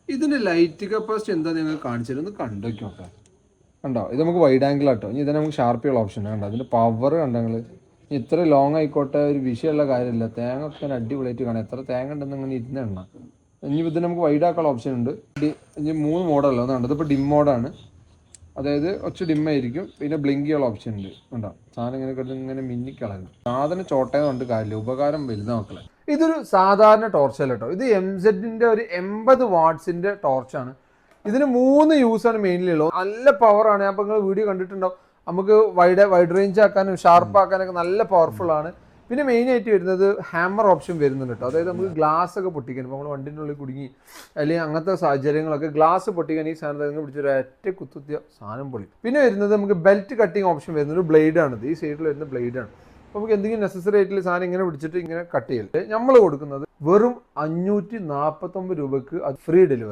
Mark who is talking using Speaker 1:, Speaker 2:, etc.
Speaker 1: ഇതിന്റെ light capacity എന്താ നിങ്ങൾ കാണിച്ചു ഒന്ന് കണ്ടോക്കി നോക്കാം. കണ്ടോ, ഇത് നമുക്ക് വൈഡ് ആംഗിൾ ആട്ടോ. ഇനി ഇതിനെ നമുക്ക് ഷാർപ്പിയുള്ള ഓപ്ഷൻ കണ്ടോ, അതിന്റെ പവർ കണ്ടോ നിങ്ങൾ. ഇത്ര ലോങ് ആയിക്കോട്ടെ, ഒരു വിഷയമുള്ള കാര്യമില്ല. തേങ്ങ ഒക്കെ അടിപൊളിയായിട്ട് കാണാം. എത്ര തേങ്ങ ഉണ്ടെന്ന് ഇങ്ങനെ ഇരുന്ന് എണ്ണ. ഇനി ഇതിന് നമുക്ക് വൈഡ് ആക്കാനുള്ള ഓപ്ഷൻ ഉണ്ട്. ഇനി 3 മോഡല്ല, ഒന്നാണ് ഇതിപ്പോൾ ഡിം മോഡാണ്. അതായത് കുറച്ച് ഡിമ്മായിരിക്കും. പിന്നെ ബ്ലിങ്ക് ചെയ്യാനുള്ള ഓപ്ഷൻ ഉണ്ട്. ഉണ്ടോ, സാധനം ഇങ്ങനെ മിന്നിക്കളയുന്നു. സാധനം ചോട്ടയം കൊണ്ട് കാര്യമില്ല, ഉപകാരം വലുതാ മക്കളെ. ഇതൊരു സാധാരണ ടോർച്ചല്ല കേട്ടോ. ഇത് MZ-ന്റെ ഒരു 80 വാട്ട്സിന്റെ ടോർച്ചാണ്. ഇതിന് 3 യൂസാണ് മെയിൻലി ഉള്ളത്. നല്ല പവറാണ്. അപ്പോൾ നിങ്ങൾ വീഡിയോ കണ്ടിട്ടുണ്ടാവും. നമുക്ക് വൈഡ് റേഞ്ച് ആക്കാനും ഷാർപ്പ് ആക്കാനൊക്കെ നല്ല പവർഫുൾ ആണ്. പിന്നെ മെയിൻ ആയിട്ട് വരുന്നത് ഹാമർ ഓപ്ഷൻ വരുന്നുണ്ട് കേട്ടോ. അതായത് നമുക്ക് ഗ്ലാസ് ഒക്കെ പൊട്ടിക്കാൻ, ഇപ്പോൾ നമ്മൾ വണ്ടിൻ്റെ ഉള്ളിൽ കുടുങ്ങി അല്ലെങ്കിൽ അങ്ങനത്തെ സാഹചര്യങ്ങളൊക്കെ ഗ്ലാസ് പൊട്ടിക്കാൻ ഈ സാധനത്തിൽ പിടിച്ചൊരു ഒറ്റ കുത്തുത്തിയ സാധനം പൊളി. പിന്നെ വരുന്നത് നമുക്ക് ബെൽറ്റ് കട്ടിങ് ഓപ്ഷൻ വരുന്നൊരു ബ്ലേഡാണിത്. ഈ സൈഡിൽ വരുന്ന ബ്ലേഡാണ്. അപ്പോൾ നമുക്ക് എന്തെങ്കിലും നെസസറി ആയിട്ടുള്ള സാധനം ഇങ്ങനെ പിടിച്ചിട്ട് ഇങ്ങനെ കട്ട് ചെയ്യല്. നമ്മൾ കൊടുക്കുന്നത് വെറും 549 രൂപക്ക് അത് ഫ്രീ ഡെലിവറി.